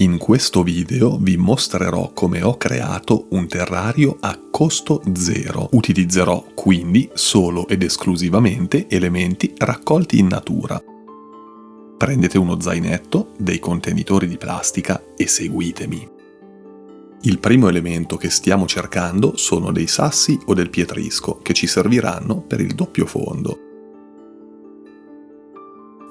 In questo video vi mostrerò come ho creato un terrario a costo zero. Utilizzerò quindi solo ed esclusivamente elementi raccolti in natura. Prendete uno zainetto, dei contenitori di plastica e seguitemi. Il primo elemento che stiamo cercando sono dei sassi o del pietrisco che ci serviranno per il doppio fondo.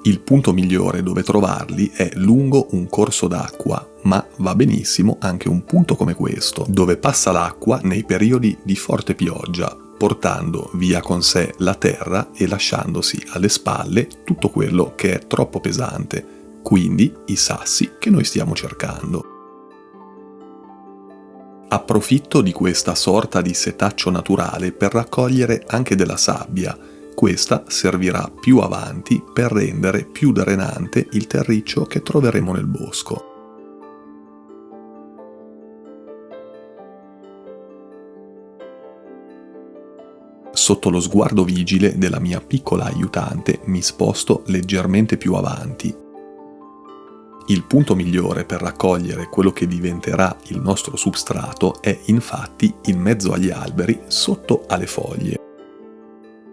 Il punto migliore dove trovarli è lungo un corso d'acqua, ma va benissimo anche un punto come questo, dove passa l'acqua nei periodi di forte pioggia, portando via con sé la terra e lasciandosi alle spalle tutto quello che è troppo pesante, quindi i sassi che noi stiamo cercando. Approfitto di questa sorta di setaccio naturale per raccogliere anche della sabbia. Questa servirà più avanti per rendere più drenante il terriccio che troveremo nel bosco. Sotto lo sguardo vigile della mia piccola aiutante mi sposto leggermente più avanti. Il punto migliore per raccogliere quello che diventerà il nostro substrato è infatti in mezzo agli alberi sotto alle foglie.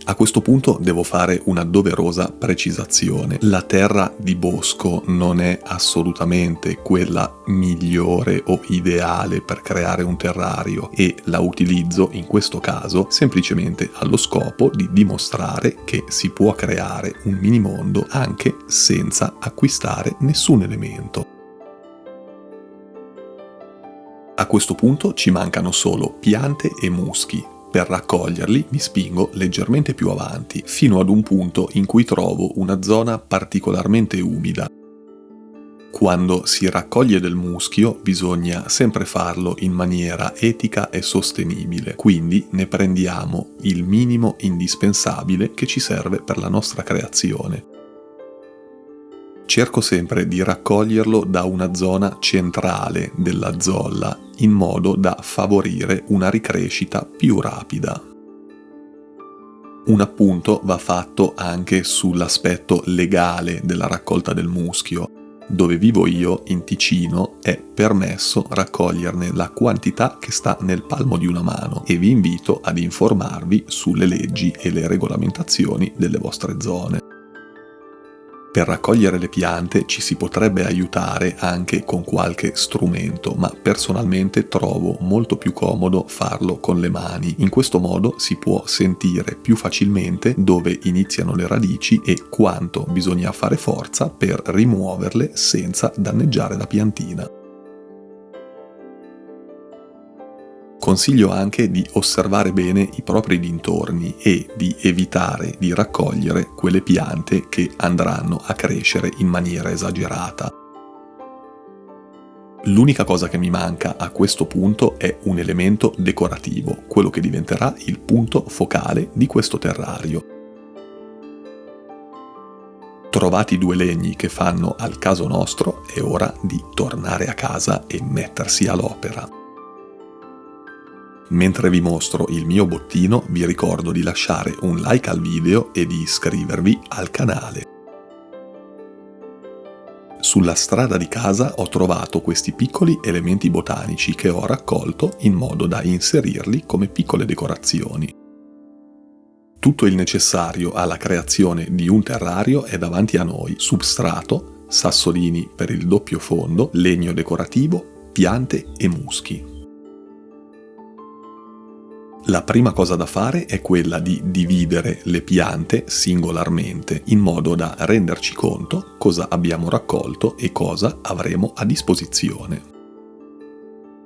A questo punto devo fare una doverosa precisazione. La terra di bosco non è assolutamente quella migliore o ideale per creare un terrario e la utilizzo in questo caso semplicemente allo scopo di dimostrare che si può creare un minimondo anche senza acquistare nessun elemento. A questo punto ci mancano solo piante e muschi. Per raccoglierli mi spingo leggermente più avanti, fino ad un punto in cui trovo una zona particolarmente umida. Quando si raccoglie del muschio bisogna sempre farlo in maniera etica e sostenibile, quindi ne prendiamo il minimo indispensabile che ci serve per la nostra creazione. Cerco sempre di raccoglierlo da una zona centrale della zolla, in modo da favorire una ricrescita più rapida. Un appunto va fatto anche sull'aspetto legale della raccolta del muschio. Dove vivo io, in Ticino, è permesso raccoglierne la quantità che sta nel palmo di una mano e vi invito ad informarvi sulle leggi e le regolamentazioni delle vostre zone. Per raccogliere le piante ci si potrebbe aiutare anche con qualche strumento, ma personalmente trovo molto più comodo farlo con le mani. In questo modo si può sentire più facilmente dove iniziano le radici e quanto bisogna fare forza per rimuoverle senza danneggiare la piantina. Consiglio anche di osservare bene i propri dintorni e di evitare di raccogliere quelle piante che andranno a crescere in maniera esagerata. L'unica cosa che mi manca a questo punto è un elemento decorativo, quello che diventerà il punto focale di questo terrario. Trovati 2 legni che fanno al caso nostro, è ora di tornare a casa e mettersi all'opera. Mentre vi mostro il mio bottino, vi ricordo di lasciare un like al video e di iscrivervi al canale. Sulla strada di casa ho trovato questi piccoli elementi botanici che ho raccolto in modo da inserirli come piccole decorazioni. Tutto il necessario alla creazione di un terrario è davanti a noi: substrato, sassolini per il doppio fondo, legno decorativo, piante e muschi. La prima cosa da fare è quella di dividere le piante singolarmente, in modo da renderci conto cosa abbiamo raccolto e cosa avremo a disposizione.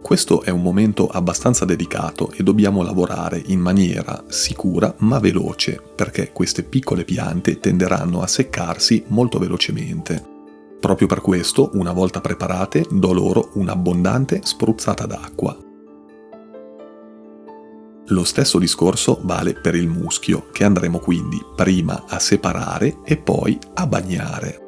Questo è un momento abbastanza delicato e dobbiamo lavorare in maniera sicura ma veloce, perché queste piccole piante tenderanno a seccarsi molto velocemente. Proprio per questo, una volta preparate, do loro un'abbondante spruzzata d'acqua. Lo stesso discorso vale per il muschio, che andremo quindi prima a separare e poi a bagnare.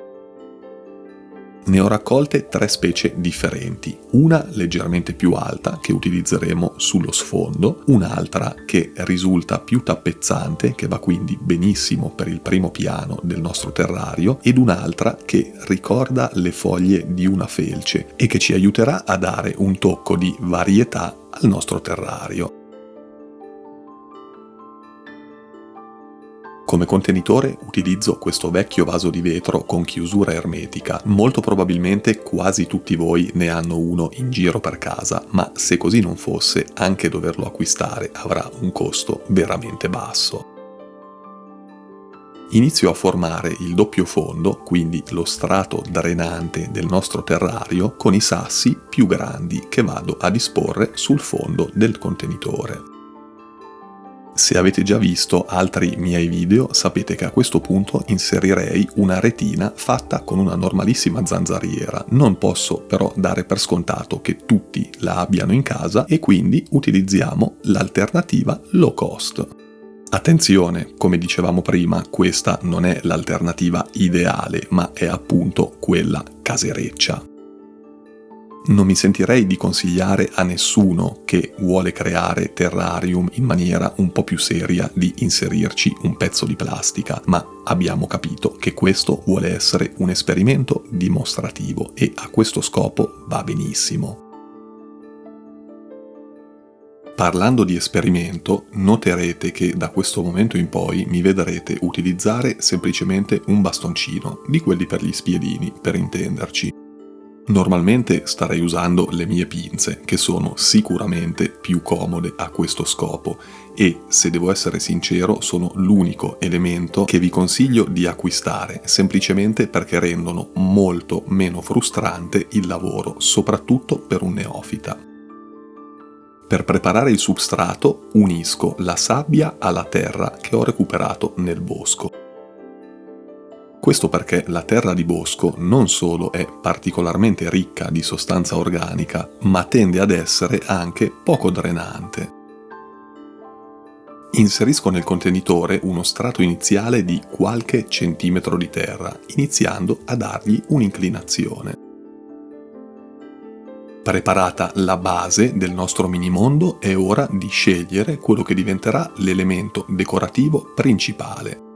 Ne ho raccolte 3 specie differenti, una leggermente più alta che utilizzeremo sullo sfondo, un'altra che risulta più tappezzante, che va quindi benissimo per il primo piano del nostro terrario, ed un'altra che ricorda le foglie di una felce e che ci aiuterà a dare un tocco di varietà al nostro terrario. Come contenitore utilizzo questo vecchio vaso di vetro con chiusura ermetica. Molto probabilmente quasi tutti voi ne hanno uno in giro per casa, ma se così non fosse, anche doverlo acquistare avrà un costo veramente basso. Inizio a formare il doppio fondo, quindi lo strato drenante del nostro terrario, con i sassi più grandi che vado a disporre sul fondo del contenitore. Se avete già visto altri miei video, sapete che a questo punto inserirei una retina fatta con una normalissima zanzariera. Non posso però dare per scontato che tutti la abbiano in casa e quindi utilizziamo l'alternativa low cost. Attenzione, come dicevamo prima, questa non è l'alternativa ideale, ma è appunto quella casereccia. Non mi sentirei di consigliare a nessuno che vuole creare terrarium in maniera un po' più seria di inserirci un pezzo di plastica, ma abbiamo capito che questo vuole essere un esperimento dimostrativo e a questo scopo va benissimo. Parlando di esperimento, noterete che da questo momento in poi mi vedrete utilizzare semplicemente un bastoncino, di quelli per gli spiedini, per intenderci. Normalmente starei usando le mie pinze, che sono sicuramente più comode a questo scopo e, se devo essere sincero, sono l'unico elemento che vi consiglio di acquistare, semplicemente perché rendono molto meno frustrante il lavoro, soprattutto per un neofita. Per preparare il substrato unisco la sabbia alla terra che ho recuperato nel bosco. Questo perché la terra di bosco non solo è particolarmente ricca di sostanza organica, ma tende ad essere anche poco drenante. Inserisco nel contenitore uno strato iniziale di qualche centimetro di terra, iniziando a dargli un'inclinazione. Preparata la base del nostro minimondo, è ora di scegliere quello che diventerà l'elemento decorativo principale.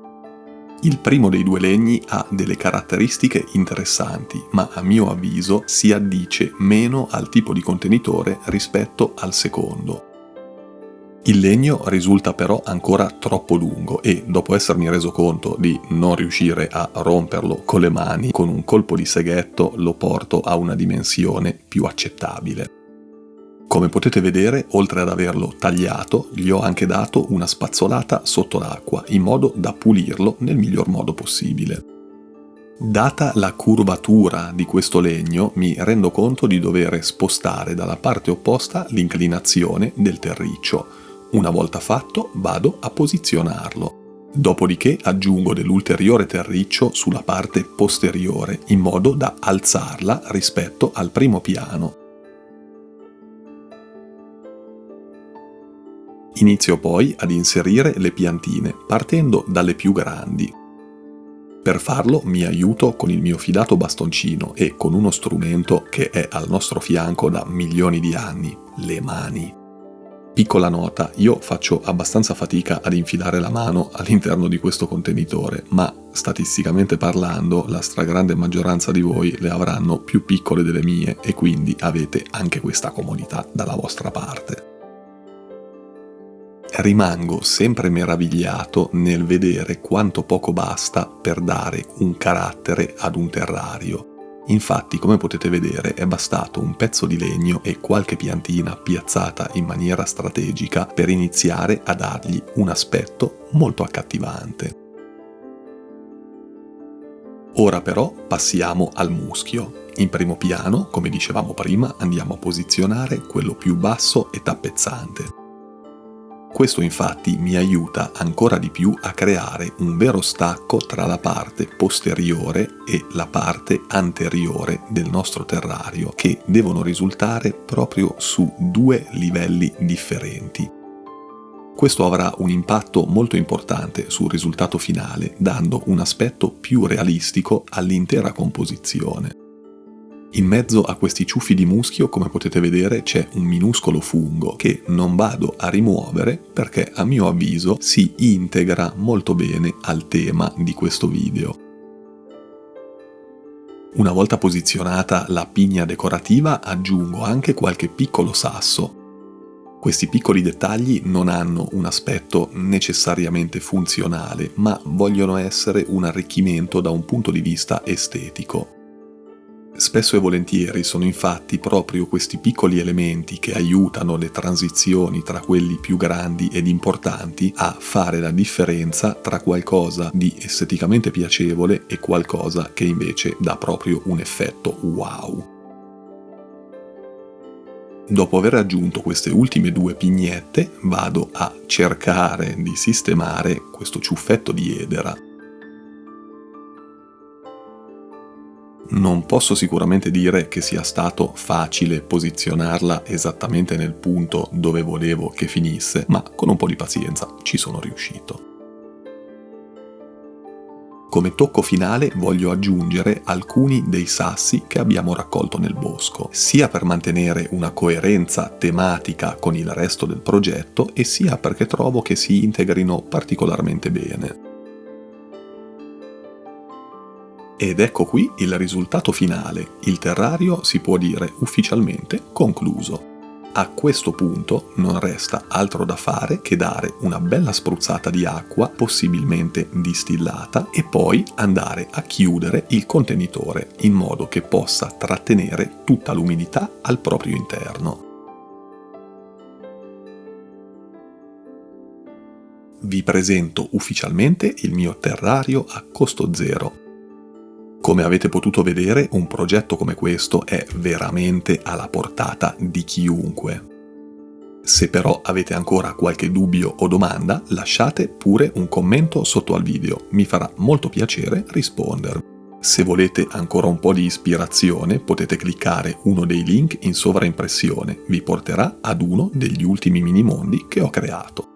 Il primo dei due legni ha delle caratteristiche interessanti, ma a mio avviso si addice meno al tipo di contenitore rispetto al secondo. Il legno risulta però ancora troppo lungo e, dopo essermi reso conto di non riuscire a romperlo con le mani, con un colpo di seghetto lo porto a una dimensione più accettabile. Come potete vedere, oltre ad averlo tagliato, gli ho anche dato una spazzolata sotto l'acqua, in modo da pulirlo nel miglior modo possibile. Data la curvatura di questo legno, mi rendo conto di dover spostare dalla parte opposta l'inclinazione del terriccio. Una volta fatto, vado a posizionarlo. Dopodiché aggiungo dell'ulteriore terriccio sulla parte posteriore, in modo da alzarla rispetto al primo piano. Inizio poi ad inserire le piantine, partendo dalle più grandi. Per farlo mi aiuto con il mio fidato bastoncino e con uno strumento che è al nostro fianco da milioni di anni, le mani. Piccola nota, io faccio abbastanza fatica ad infilare la mano all'interno di questo contenitore, ma statisticamente parlando la stragrande maggioranza di voi le avranno più piccole delle mie e quindi avete anche questa comodità dalla vostra parte. Rimango sempre meravigliato nel vedere quanto poco basta per dare un carattere ad un terrario. Infatti, come potete vedere, è bastato un pezzo di legno e qualche piantina piazzata in maniera strategica per iniziare a dargli un aspetto molto accattivante. Ora però passiamo al muschio. In primo piano, come dicevamo prima, andiamo a posizionare quello più basso e tappezzante. Questo infatti mi aiuta ancora di più a creare un vero stacco tra la parte posteriore e la parte anteriore del nostro terrario, che devono risultare proprio su due livelli differenti. Questo avrà un impatto molto importante sul risultato finale, dando un aspetto più realistico all'intera composizione. In mezzo a questi ciuffi di muschio, come potete vedere, c'è un minuscolo fungo che non vado a rimuovere perché a mio avviso si integra molto bene al tema di questo video. Una volta posizionata la pigna decorativa, aggiungo anche qualche piccolo sasso. Questi piccoli dettagli non hanno un aspetto necessariamente funzionale, ma vogliono essere un arricchimento da un punto di vista estetico. Spesso e volentieri sono infatti proprio questi piccoli elementi che aiutano le transizioni tra quelli più grandi ed importanti a fare la differenza tra qualcosa di esteticamente piacevole e qualcosa che invece dà proprio un effetto wow. Dopo aver aggiunto queste ultime 2 pignette, vado a cercare di sistemare questo ciuffetto di edera. Non posso sicuramente dire che sia stato facile posizionarla esattamente nel punto dove volevo che finisse, ma con un po' di pazienza ci sono riuscito. Come tocco finale voglio aggiungere alcuni dei sassi che abbiamo raccolto nel bosco, sia per mantenere una coerenza tematica con il resto del progetto e sia perché trovo che si integrino particolarmente bene. Ed ecco qui il risultato finale. Il terrario si può dire ufficialmente concluso. A questo punto non resta altro da fare che dare una bella spruzzata di acqua, possibilmente distillata, e poi andare a chiudere il contenitore in modo che possa trattenere tutta l'umidità al proprio interno. Vi presento ufficialmente il mio terrario a costo zero. Come avete potuto vedere, un progetto come questo è veramente alla portata di chiunque. Se però avete ancora qualche dubbio o domanda, lasciate pure un commento sotto al video, mi farà molto piacere rispondere. Se volete ancora un po' di ispirazione, potete cliccare uno dei link in sovraimpressione, vi porterà ad uno degli ultimi minimondi che ho creato.